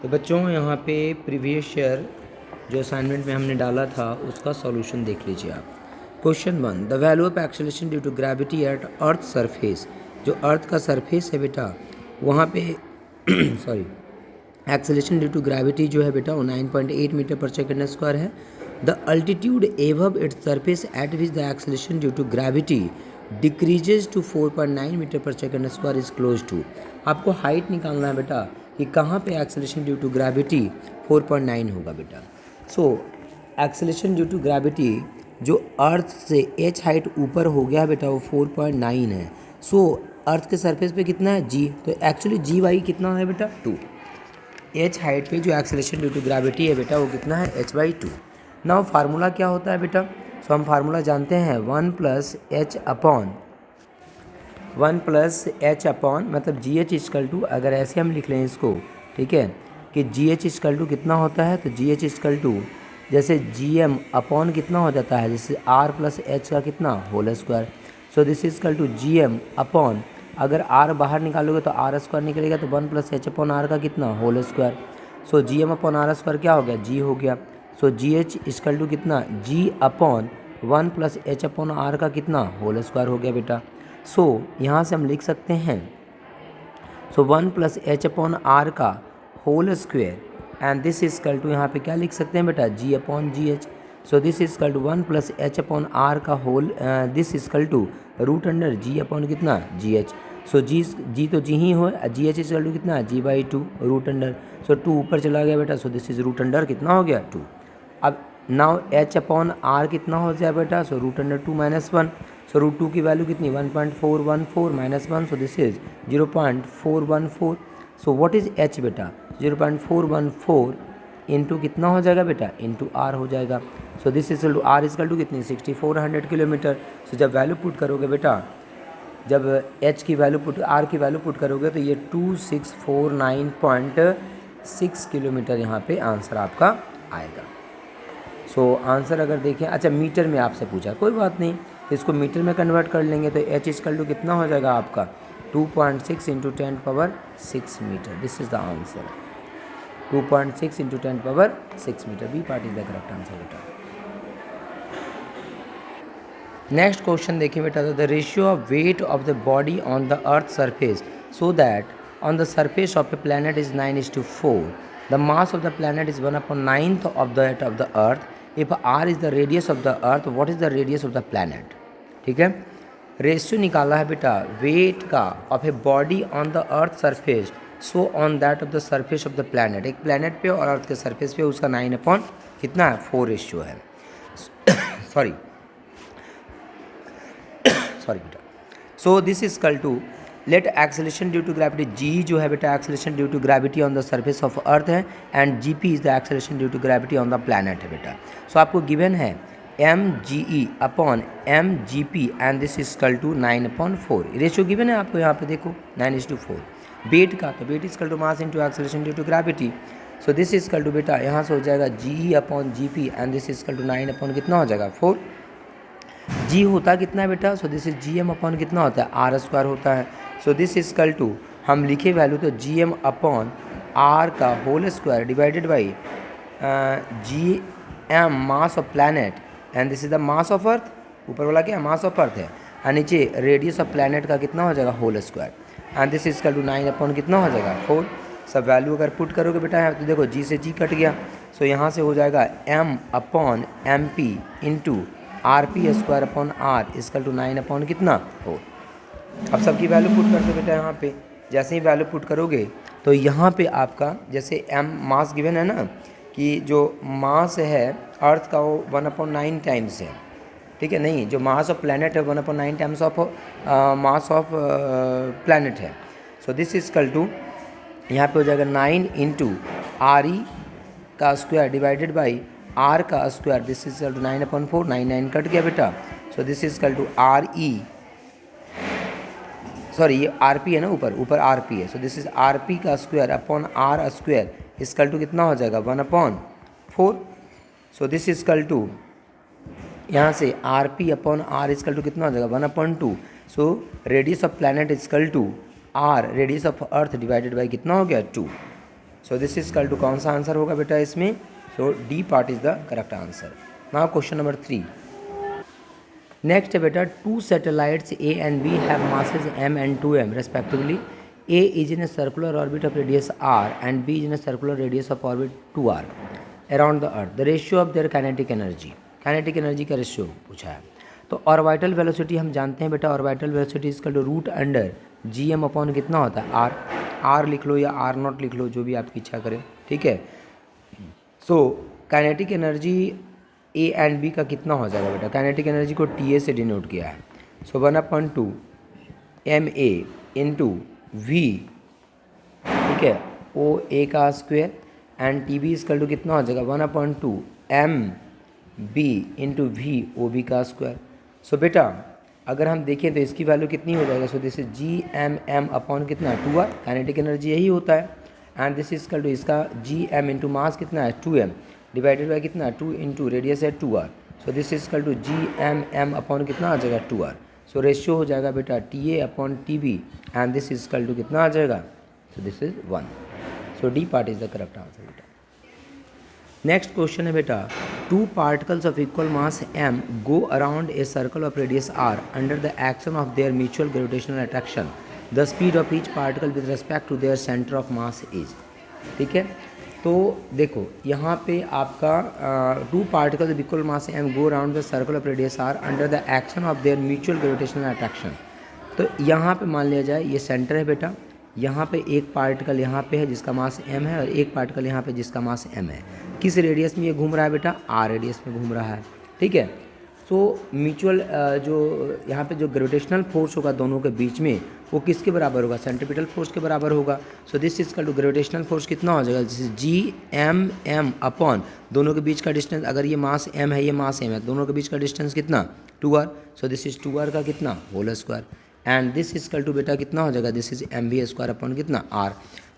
तो बच्चों यहाँ पे प्रीवियस ईयर जो असाइनमेंट में हमने डाला था उसका सॉल्यूशन देख लीजिए आप। Question 1, the value of acceleration due to gravity at earth surface. जो अर्थ का सरफेस है बेटा वहाँ पे sorry acceleration due to gravity जो है बेटा वो 9.8 मीटर पर सेकेंड स्क्वायर है। The altitude above its surface at which the acceleration due to gravity decreases to 4.9 meter per second square is close to. आपको हाइट निकालना है बेटा कि कहाँ पे एक्सेलरेशन ड्यू टू ग्रेविटी 4.9 होगा बेटा। So acceleration due to gravity जो अर्थ से एच हाइट ऊपर हो गया बेटा वो 4.9 है। सो अर्थ के सरफेस पे कितना है जी, तो एक्चुअली जी वाई कितना है बेटा 2। एच हाइट पे जो एक्सेलरेशन ड्यू टू ग्रेविटी है बेटा वो कितना है h/2। नाउ फार्मूला क्या होता है बेटा, सो हम फार्मूला जानते हैं 1 प्लस एच अपॉन मतलब जी एच इक्वल टू, अगर ऐसे हम लिख लें इसको, ठीक है, कि जी एच इक्वल टू कितना होता है, तो जी एच इक्वल टू जैसे जी एम अपॉन कितना हो जाता है, जैसे आर प्लस एच का कितना whole square. So this equal to G M upon, अगर आर बाहर निकालोगे तो आर स्क्वायर निकलेगा, तो 1 प्लस एच अपॉन आर का कितना whole square. So G M upon R square क्या हो गया, जी हो गया। So G H equal to कितना, G upon 1 plus H upon R का कितना होल स्क्वायर हो गया बेटा। सो यहाँ से हम लिख सकते हैं, so 1 plus H upon R का whole square and this equal to, यहाँ पे क्या लिख सकते हैं बेटा, G upon G H. So this equal to 1 plus H upon R का whole, this equal to root under G upon कितना जी एच। सो जी तो जी ही हो, जी एच इक्वल टू कितना g/2 रूट अंडर। सो 2 ऊपर चला गया बेटा, so this is root under कितना हो गया 2। अब नाउ एच अपॉन आर कितना हो जाए बेटा, so root under 2 minus 1। So root 2 की वैल्यू कितनी 1.414 minus 1, so this is 0.414। So what is H बेटा, 0.414 इंटू कितना हो जाएगा बेटा, इंटू आर हो जाएगा। So this is two R is equal to कितनी 6400 किलोमीटर। सो जब वैल्यू पुट करोगे बेटा, जब एच की वैल्यू पुट आर की वैल्यू पुट करोगे तो ये 2649.6 किलोमीटर यहाँ पे आंसर आपका आएगा। सो आंसर अगर देखें, अच्छा मीटर में आपसे पूछा, कोई बात नहीं, इसको मीटर में कन्वर्ट कर लेंगे तो एच इक्वल टू कितना हो जाएगा आपका 2.6 into 10⁻6 metre. This is the answer, 2.6 into 10⁻6 metre. B part is the correct answer बेटा। नेक्स्ट क्वेश्चन देखिए बेटा, the ratio of weight of the body on the earth surface so that on the surface of a planet is 9:4। The mass of the planet is 1/9 of that of the earth. If R is the radius of the earth, what is the radius of the planet. ठीक है, ratio निकाला है बेटा wait का of a body on the earth surface so on that of the surface of the planet. एक planet पे और अर्थ के सरफेस पे उसका 9 कितना है 4 रेशियो है। सॉरी बेटा। So this is equal to let acceleration due to gravity, G जो है बेटा acceleration due to gravity on the surface of earth है and G P is the acceleration due to gravity on the planet है बेटा। So आपको given है mge upon mgp and this is equal to 9/4। Ratio given है आपको यहाँ पे देखो 9:4। वेट का तो weight is equal to mass into acceleration due to gravity. So this is equal to बेटा यहाँ से हो जाएगा G upon G P and this is equal to 9 upon कितना हो जाएगा 4। जी होता कितना है बेटा, so this is G M upon कितना होता है आर स्क्वायर होता है। So this is equal to हम लिखे वैल्यू तो जी एम अपॉन आर का whole square divided by G M mass of planet and this is the mass of earth. ऊपर वाला क्या मास ऑफ अर्थ है और नीचे रेडियस ऑफ प्लैनेट का कितना हो जाएगा whole square and this is equal to 9 upon कितना हो जाएगा 4। सब वैल्यू अगर पुट करोगे बेटा तो देखो जी से जी कट गया। सो यहाँ से हो जाएगा M upon M P into R P square upon R is equal to 9 upon कितना 4। अब सबकी वैल्यू पुट करते बेटा यहाँ पे, जैसे ही वैल्यू पुट करोगे तो यहाँ पे आपका जैसे एम मास गिवन है ना, कि जो मास है अर्थ का वो 1/9 टाइम्स है, ठीक है, नहीं जो मास ऑफ प्लैनेट है 1/9 times of mass of planet है। सो दिस इजकल टू यहाँ पे हो जाएगा 9 इंटू आर ई का स्क्वायर डिवाइडेड बाई आर का square. This is equal to 9/4, 9 cut गया बेटा। So this is equal to R E, sorry ये आर पी है ना, ऊपर आर पी है। So this is R P का square upon R square is equal to कितना हो जाएगा 1/4। So this is equal to यहाँ से R P upon R is equal to कितना हो जाएगा 1/2। So radius of planet is equal to R radius of earth divided by कितना हो गया 2। So this is equal to कौन सा आंसर होगा बेटा इसमें? So D part is the correct answer. Now question number 3। Next है बेटा, two satellites A and B have masses m and 2m respectively. A is in a circular orbit of radius r and B is in a circular radius of orbit 2r around the earth. The ratio of their kinetic energy, kinetic energy का ratio पूछा है। तो orbital velocity हम जानते हैं बेटा, orbital velocity इसका root under gm upon कितना होता है? r लिख लो या r0 लिख लो, जो भी आपकी इच्छा करें, ठीक है। So kinetic energy A and B का कितना हो जाएगा बेटा? काइनेटिक एनर्जी को TA से डिनोट किया है। सो 1/2 ma इंटू वी, ठीक है, ओ ए का square and T B is equal to कितना हो जाएगा? 1/2 MB into V O B का स्क्वायर। सो बेटा अगर हम देखें तो इसकी वैल्यू कितनी हो जाएगा? So this is GM upon कितना? 2r। काइनेटिक एनर्जी यही होता है। And this is equal to इसका GM इंटू मास कितना है? 2m डिवाइडेड बाई कितना? 2 इंटू रेडियस है 2r। So this is equal to GM upon कितना आ जाएगा? 2r। सो रेशियो हो जाएगा बेटा TA upon TB and this is equal to कितना आ जाएगा? So this is 1। So D part is the correct answer बेटा। नेक्स्ट क्वेश्चन है बेटा, two particles of equal mass m go around a circle of radius r under the action of their mutual gravitational attraction. The speed of each particle with respect to their centre of mass is. ठीक है, तो देखो यहाँ पे आपका to particles of equal mass m go around the circle of radius r under the action of their mutual gravitational attraction. तो यहाँ पे मान लिया जाए ये सेंटर है बेटा, यहाँ पे एक पार्टिकल यहाँ पे है जिसका मास m है और एक पार्टिकल यहाँ पे जिसका मास m है। किस रेडियस में ये घूम रहा है बेटा? r रेडियस में घूम रहा है। ठीक है, तो म्यूचुअल जो यहाँ पे जो ग्रेविटेशनल फोर्स होगा दोनों के बीच में वो किसके बराबर होगा? सेंट्रीपिटल फोर्स के बराबर होगा। So this is equal to gravitational force कितना हो जाएगा? जैसे GM अपॉन दोनों के बीच का डिस्टेंस, अगर ये मास m है ये मास m है, दोनों के बीच का डिस्टेंस कितना? 2r। So this is 2r का कितना? Whole square. And this is equal to बेटा कितना हो जाएगा? This is mv square upon कितना? r।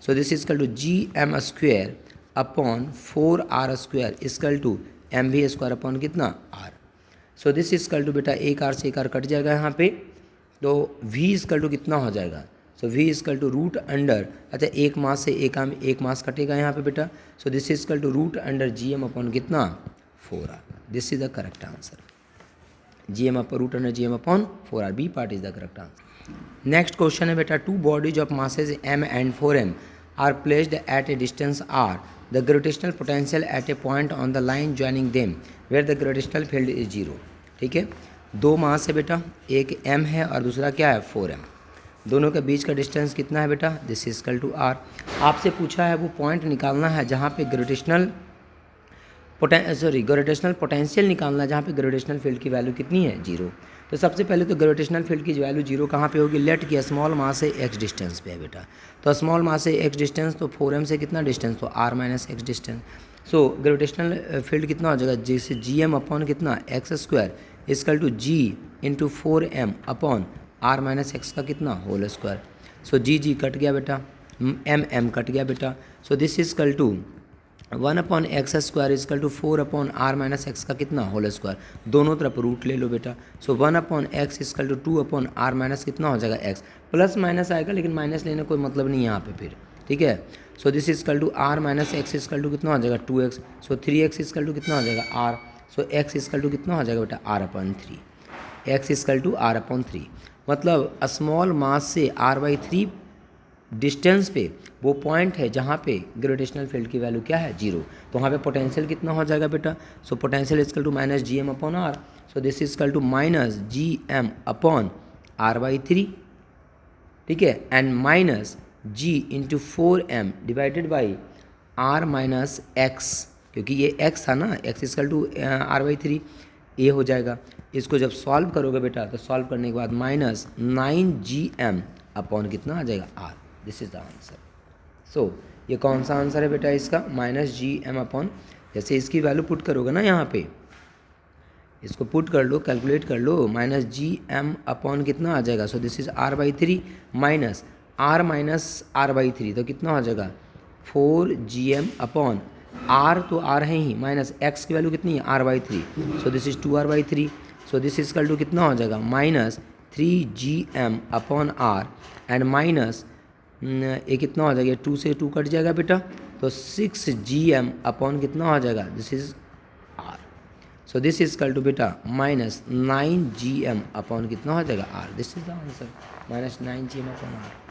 So this is equal to GM square upon 4r square equal to mv square upon कितना? r। So this is equal to बेटा एक r से एक r कट जाएगा यहाँ पे, तो v इक्वल टू कितना हो जाएगा? So v equal to root under, अच्छा एक मास से एक मास कटेगा यहाँ पे बेटा। So this is equal to root under GM upon कितना? 4r। This is the correct answer. GM upon root under GM upon 4r, B part is the correct answer. Next question है बेटा, two bodies of masses m and 4m are placed at a distance r. The gravitational potential at a point on the line joining them where the gravitational field is 0. ठीक है, दो मास है बेटा, एक m है और दूसरा क्या है? 4m। दोनों के बीच का डिस्टेंस कितना है बेटा? This is equal to r। आपसे पूछा है वो पॉइंट निकालना है जहाँ पे ग्रेविटेशनल पोटेंशियल निकालना है, जहाँ पे ग्रेविटेशनल फील्ड की वैल्यू कितनी है? 0। तो सबसे पहले तो ग्रेविटेशनल फील्ड की वैल्यू 0 कहाँ पे होगी? लेट की स्मॉल मास से x डिस्टेंस पे है बेटा। तो स्मॉल मास से x डिस्टेंस, तो 4m से कितना डिस्टेंस? तो r minus x distance. So gravitational field कितना हो जाएगा? जैसे GM अपॉन कितना? x square equal to G into 4m upon r minus x का कितना? Whole square. So G cut गया बेटा, m कट गया बेटा। So this is equal to 1 upon X square is equal to 4 upon r minus X का कितना? Whole square. दोनों तरफ रूट ले लो बेटा। So 1 upon x is equal to 2 upon r minus कितना हो जाएगा? x। प्लस माइनस आएगा लेकिन माइनस लेने कोई मतलब नहीं है यहाँ पे फिर। ठीक है, so this is equal to r minus X is equal to कितना हो जाएगा? 2x। So 3x is equal to कितना हो जाएगा? r। So x is equal to कितना हो जाएगा बेटा? r upon 3। x is equal to r upon 3, मतलब स्मॉल मास से r/3 डिस्टेंस पे वो पॉइंट है जहाँ पे ग्रेविटेशनल फील्ड की वैल्यू क्या है? 0। तो वहाँ पे पोटेंशियल कितना हो जाएगा बेटा? So potential is equal to minus GM upon r। So this is equal to minus GM upon r/3। ठीक है, and minus G into 4m divided by r minus x, क्योंकि ये x था ना, x इजकल टू r/3 ये हो जाएगा। इसको जब सॉल्व करोगे बेटा तो सॉल्व करने के बाद माइनस 9GM अपॉन कितना आ जाएगा? r। This is the answer. सो ये कौन सा आंसर है बेटा इसका? माइनस GM अपॉन, जैसे इसकी वैल्यू पुट करोगे ना यहाँ पे, इसको पुट कर लो, कैलकुलेट कर लो, माइनस GM अपॉन कितना आ जाएगा? So this is r/3 minus r/3 तो कितना हो जाएगा? 4GM अपॉन r, तो r है ही, माइनस x की वैल्यू कितनी है? r/3। So this is 2r/3। So this is equal to कितना हो जाएगा? Minus 3GM upon r and minus ये कितना हो जाएगा? 2 से 2 कट जाएगा बेटा, तो 6gm अपॉन कितना हो जाएगा, this is r। So this is equal to बेटा -9gm अपॉन कितना हो जाएगा r। This is the answer, -9gm upon r।